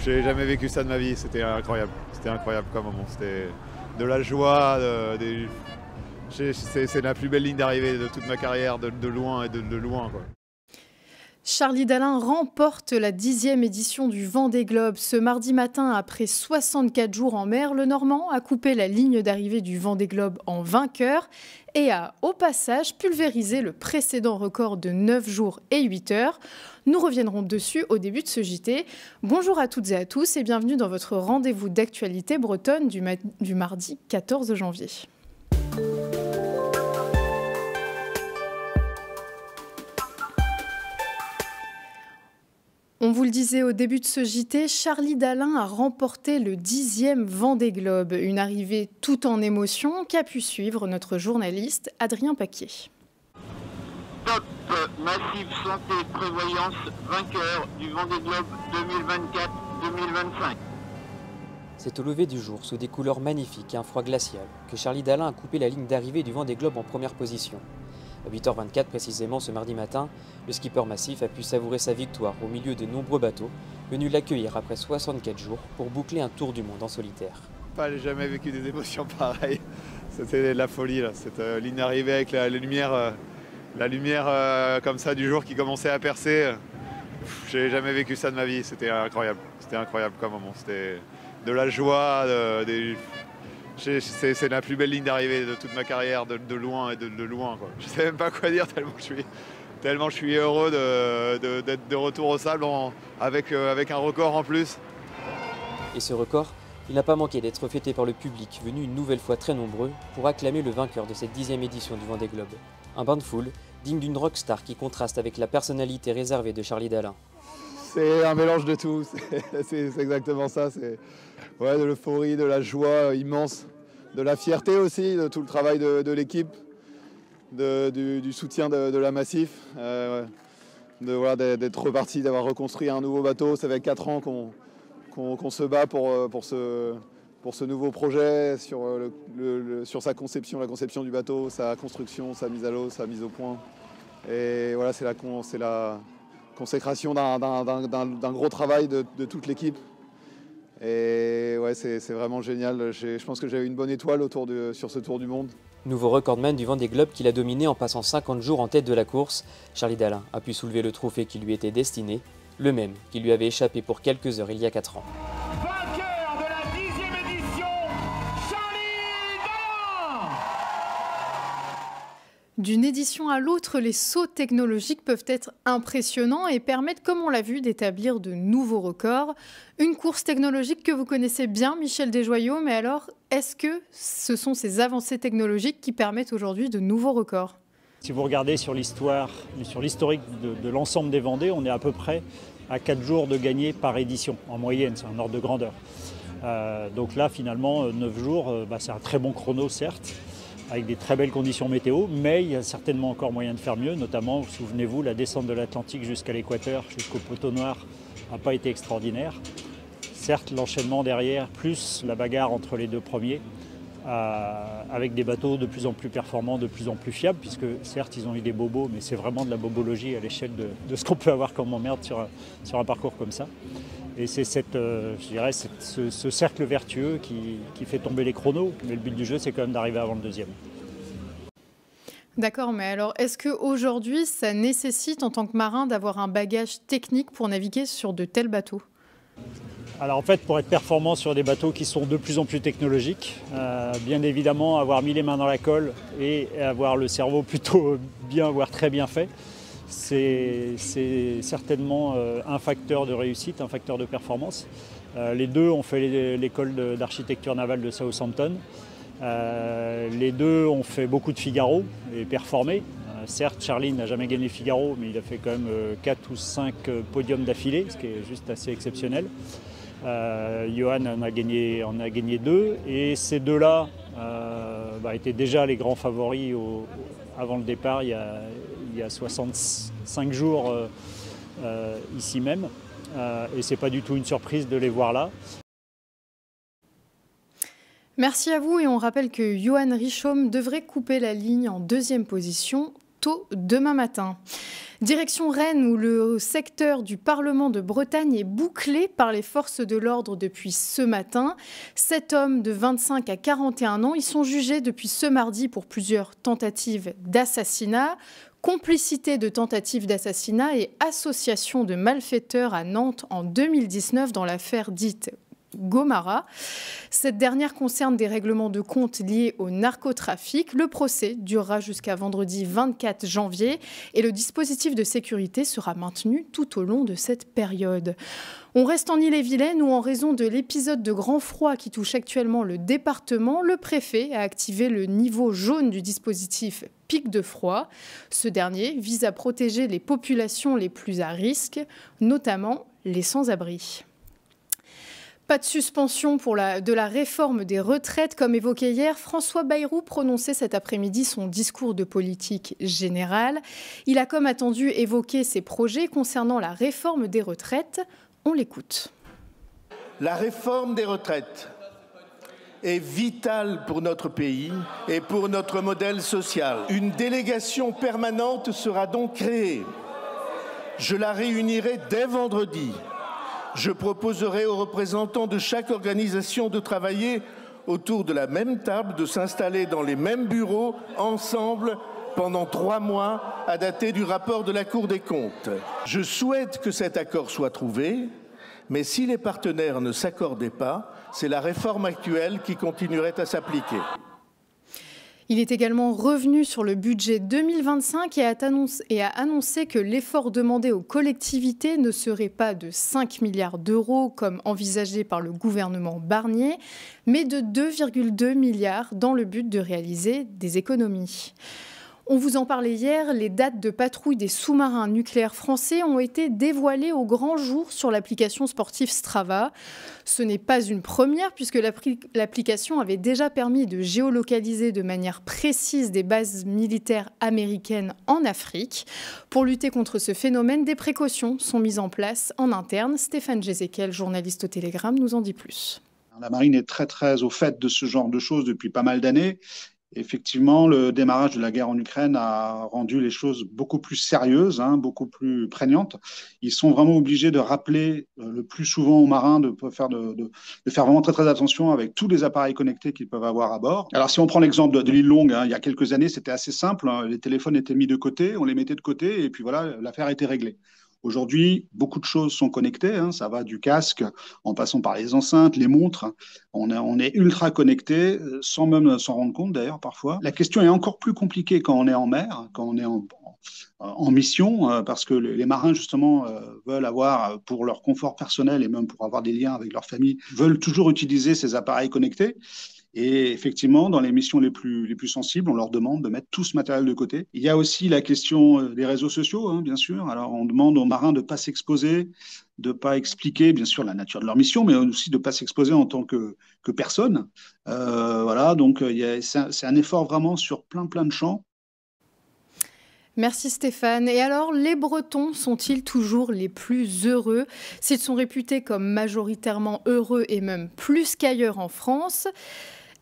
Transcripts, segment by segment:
J'ai jamais vécu ça de ma vie, c'était incroyable. C'était incroyable comme moment. C'était de la joie, c'est la plus belle ligne d'arrivée de toute ma carrière, de loin et de loin, quoi. Charlie Dalin remporte la 10e édition du Vendée Globe. Ce mardi matin, après 64 jours en mer, le Normand a coupé la ligne d'arrivée du Vendée Globe en vainqueur et a, au passage, pulvérisé le précédent record de 9 jours et 8 heures. Nous reviendrons dessus au début de ce JT. Bonjour à toutes et à tous et bienvenue dans votre rendez-vous d'actualité bretonne du mardi 14 janvier. On vous le disait au début de ce JT, Charlie Dalin a remporté le 10e Vendée Globe, une arrivée tout en émotion qu'a pu suivre notre journaliste Adrien Paquier. Top Massif Santé Prévoyance, vainqueur du Vendée Globe 2024-2025. C'est au lever du jour, sous des couleurs magnifiques et un froid glacial, que Charlie Dalin a coupé la ligne d'arrivée du Vendée Globe en première position. À 8h24 précisément ce mardi matin, le skipper Massif a pu savourer sa victoire au milieu de nombreux bateaux venus l'accueillir après 64 jours pour boucler un tour du monde en solitaire. J'ai jamais vécu des émotions pareilles. C'était de la folie là. Cette ligne d'arrivée avec la lumière comme ça du jour qui commençait à percer. J'ai jamais vécu ça de ma vie. C'était incroyable. C'était incroyable comme moment. C'était de la joie, c'est la plus belle ligne d'arrivée de toute ma carrière, de loin et de loin, quoi. Je ne sais même pas quoi dire tellement je suis heureux d'être de retour au sable avec un record en plus. Et ce record, il n'a pas manqué d'être fêté par le public, venu une nouvelle fois très nombreux pour acclamer le vainqueur de cette 10e édition du Vendée Globe. Un bain de foule digne d'une rockstar qui contraste avec la personnalité réservée de Charlie Dalin. C'est un mélange de tout, c'est exactement ça. C'est de l'euphorie, de la joie immense, de la fierté aussi, de tout le travail de l'équipe, du soutien de la Massif, d'être reparti, d'avoir reconstruit un nouveau bateau. Ça fait 4 ans qu'on se bat pour ce nouveau projet, sur sa conception, la conception du bateau, sa construction, sa mise à l'eau, sa mise au point. Et voilà, c'est la consécration d'un gros travail de toute l'équipe. Et ouais, c'est vraiment génial. Je pense que j'ai eu une bonne étoile sur ce tour du monde. Nouveau recordman du Vendée Globe qu'il a dominé en passant 50 jours en tête de la course, Charlie Dalin a pu soulever le trophée qui lui était destiné, le même qui lui avait échappé pour quelques heures il y a 4 ans. Vainqueur de la 10e édition, Charlie Dalin! D'une édition à l'autre, les sauts technologiques peuvent être impressionnants et permettent, comme on l'a vu, d'établir de nouveaux records. Une course technologique que vous connaissez bien, Michel Desjoyaux, mais alors, est-ce que ce sont ces avancées technologiques qui permettent aujourd'hui de nouveaux records ? Si vous regardez sur l'histoire, sur l'historique de l'ensemble des Vendées, on est à peu près à 4 jours de gagné par édition, en moyenne, c'est un ordre de grandeur. Donc là, finalement, 9 jours, c'est un très bon chrono, certes, avec des très belles conditions météo, mais il y a certainement encore moyen de faire mieux, notamment, souvenez-vous, la descente de l'Atlantique jusqu'à l'équateur, jusqu'au poteau noir, n'a pas été extraordinaire. Certes, l'enchaînement derrière, plus la bagarre entre les deux premiers, avec des bateaux de plus en plus performants, de plus en plus fiables, puisque certes, ils ont eu des bobos, mais c'est vraiment de la bobologie à l'échelle de ce qu'on peut avoir comme emmerde sur un parcours comme ça. Et c'est ce cercle vertueux qui fait tomber les chronos. Mais le but du jeu, c'est quand même d'arriver avant le deuxième. D'accord, mais alors est-ce qu'aujourd'hui, ça nécessite en tant que marin d'avoir un bagage technique pour naviguer sur de tels bateaux ? Alors en fait, pour être performant sur des bateaux qui sont de plus en plus technologiques, bien évidemment, avoir mis les mains dans la colle et avoir le cerveau plutôt bien, voire très bien fait, c'est certainement un facteur de réussite, un facteur de performance. Les deux ont fait l'école d'architecture navale de Southampton. Les deux ont fait beaucoup de Figaro et performé. Certes, Charlie n'a jamais gagné Figaro, mais il a fait quand même 4 ou 5 podiums d'affilée, ce qui est juste assez exceptionnel. Johan en a gagné 2 et ces deux-là étaient déjà les grands favoris avant le départ il y a 65 jours ici même et c'est pas du tout une surprise de les voir là. Merci à vous et on rappelle que Johan Richomme devrait couper la ligne en 2e position tôt demain matin. Direction Rennes, où le secteur du Parlement de Bretagne est bouclé par les forces de l'ordre depuis ce matin. 7 hommes de 25 à 41 ans, ils sont jugés depuis ce mardi pour plusieurs tentatives d'assassinat, complicité de tentatives d'assassinat et association de malfaiteurs à Nantes en 2019 dans l'affaire dite Gomara. Cette dernière concerne des règlements de compte liés au narcotrafic. Le procès durera jusqu'à vendredi 24 janvier et le dispositif de sécurité sera maintenu tout au long de cette période. On reste en Ille-et-Vilaine où, en raison de l'épisode de grand froid qui touche actuellement le département, le préfet a activé le niveau jaune du dispositif pic de froid. Ce dernier vise à protéger les populations les plus à risque, notamment les sans-abri. Pas de suspension de la réforme des retraites. Comme évoqué hier, François Bayrou prononçait cet après-midi son discours de politique générale. Il a comme attendu évoqué ses projets concernant la réforme des retraites. On l'écoute. La réforme des retraites est vitale pour notre pays et pour notre modèle social. Une délégation permanente sera donc créée. Je la réunirai dès vendredi. Je proposerai aux représentants de chaque organisation de travailler autour de la même table, de s'installer dans les mêmes bureaux, ensemble, pendant 3 mois, à dater du rapport de la Cour des comptes. Je souhaite que cet accord soit trouvé, mais si les partenaires ne s'accordaient pas, c'est la réforme actuelle qui continuerait à s'appliquer. Il est également revenu sur le budget 2025 et a annoncé que l'effort demandé aux collectivités ne serait pas de 5 milliards d'euros comme envisagé par le gouvernement Barnier, mais de 2,2 milliards dans le but de réaliser des économies. On vous en parlait hier, les dates de patrouille des sous-marins nucléaires français ont été dévoilées au grand jour sur l'application sportive Strava. Ce n'est pas une première puisque l'application avait déjà permis de géolocaliser de manière précise des bases militaires américaines en Afrique. Pour lutter contre ce phénomène, des précautions sont mises en place en interne. Stéphane Jézéquel, journaliste au Télégramme, nous en dit plus. La marine est très au fait de ce genre de choses depuis pas mal d'années. Effectivement, le démarrage de la guerre en Ukraine a rendu les choses beaucoup plus sérieuses, beaucoup plus prégnantes. Ils sont vraiment obligés de rappeler le plus souvent aux marins de faire vraiment très attention avec tous les appareils connectés qu'ils peuvent avoir à bord. Alors, si on prend l'exemple de l'île Longue, il y a quelques années, c'était assez simple. Les téléphones étaient mis de côté, on les mettait de côté et puis voilà, l'affaire était réglée. Aujourd'hui, beaucoup de choses sont connectées, ça va du casque en passant par les enceintes, les montres. On est ultra connecté, sans même s'en rendre compte d'ailleurs parfois. La question est encore plus compliquée quand on est en mer, quand on est en mission, parce que les marins justement veulent avoir, pour leur confort personnel et même pour avoir des liens avec leur famille, veulent toujours utiliser ces appareils connectés. Et effectivement, dans les missions les plus sensibles, on leur demande de mettre tout ce matériel de côté. Il y a aussi la question des réseaux sociaux, bien sûr. Alors, on demande aux marins de ne pas s'exposer, de ne pas expliquer, bien sûr, la nature de leur mission, mais aussi de ne pas s'exposer en tant que personne. Voilà, donc c'est un effort vraiment sur plein de champs. Merci Stéphane. Et alors, les Bretons sont-ils toujours les plus heureux? S'ils sont réputés comme majoritairement heureux et même plus qu'ailleurs en France,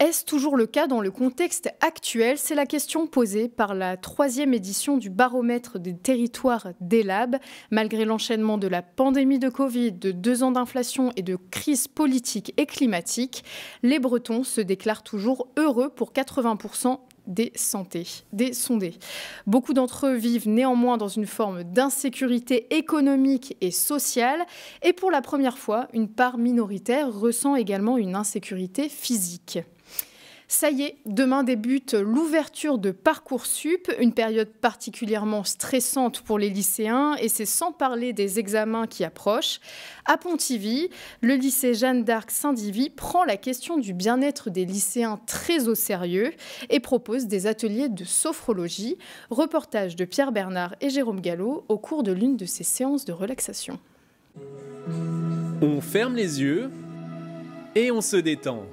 est-ce toujours le cas dans le contexte actuel? C'est la question posée par la 3e édition du baromètre des territoires d'Elab. Malgré l'enchaînement de la pandémie de Covid, de 2 ans d'inflation et de crise politique et climatique, les Bretons se déclarent toujours heureux pour 80% des sondés. Beaucoup d'entre eux vivent néanmoins dans une forme d'insécurité économique et sociale. Et pour la première fois, une part minoritaire ressent également une insécurité physique. Ça y est, demain débute l'ouverture de Parcoursup, une période particulièrement stressante pour les lycéens, et c'est sans parler des examens qui approchent. À Pontivy, le lycée Jeanne d'Arc Saint-Divy prend la question du bien-être des lycéens très au sérieux et propose des ateliers de sophrologie. Reportage de Pierre Bernard et Jérôme Gallo au cours de l'une de ces séances de relaxation. On ferme les yeux et on se détend.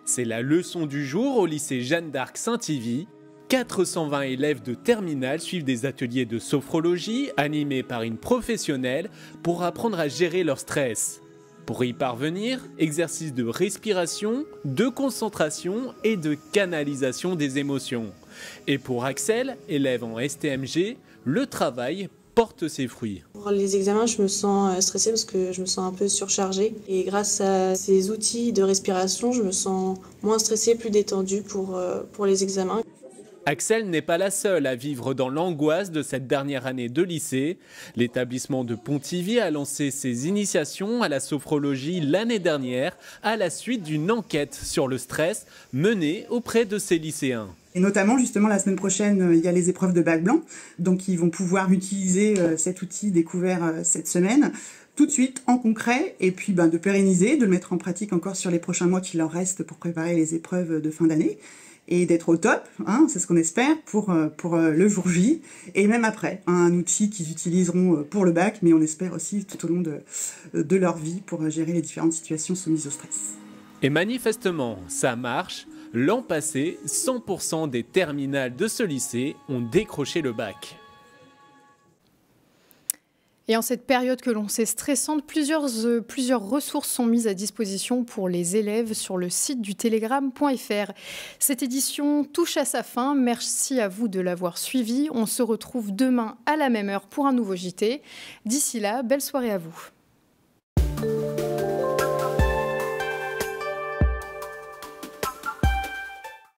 C'est la leçon du jour au lycée Jeanne d'Arc Saint-Divy. 420 élèves de terminale suivent des ateliers de sophrologie animés par une professionnelle pour apprendre à gérer leur stress. Pour y parvenir, exercices de respiration, de concentration et de canalisation des émotions. Et pour Axel, élève en STMG, le travail porte ses fruits. Pour les examens, je me sens stressée parce que je me sens un peu surchargée. Et grâce à ces outils de respiration, je me sens moins stressée, plus détendue pour les examens. Axel n'est pas la seule à vivre dans l'angoisse de cette dernière année de lycée. L'établissement de Pontivy a lancé ses initiations à la sophrologie l'année dernière à la suite d'une enquête sur le stress menée auprès de ses lycéens. Et notamment, justement, la semaine prochaine, il y a les épreuves de bac blanc. Donc, ils vont pouvoir utiliser cet outil découvert cette semaine tout de suite en concret et puis de pérenniser, de le mettre en pratique encore sur les prochains mois qui leur restent pour préparer les épreuves de fin d'année. Et d'être au top, c'est ce qu'on espère, pour le jour J, et même après, un outil qu'ils utiliseront pour le bac, mais on espère aussi tout au long de leur vie pour gérer les différentes situations soumises au stress. Et manifestement, ça marche. L'an passé, 100% des terminales de ce lycée ont décroché le bac. Et en cette période que l'on sait stressante, plusieurs ressources sont mises à disposition pour les élèves sur le site du télégramme.fr. Cette édition touche à sa fin. Merci à vous de l'avoir suivie. On se retrouve demain à la même heure pour un nouveau JT. D'ici là, belle soirée à vous.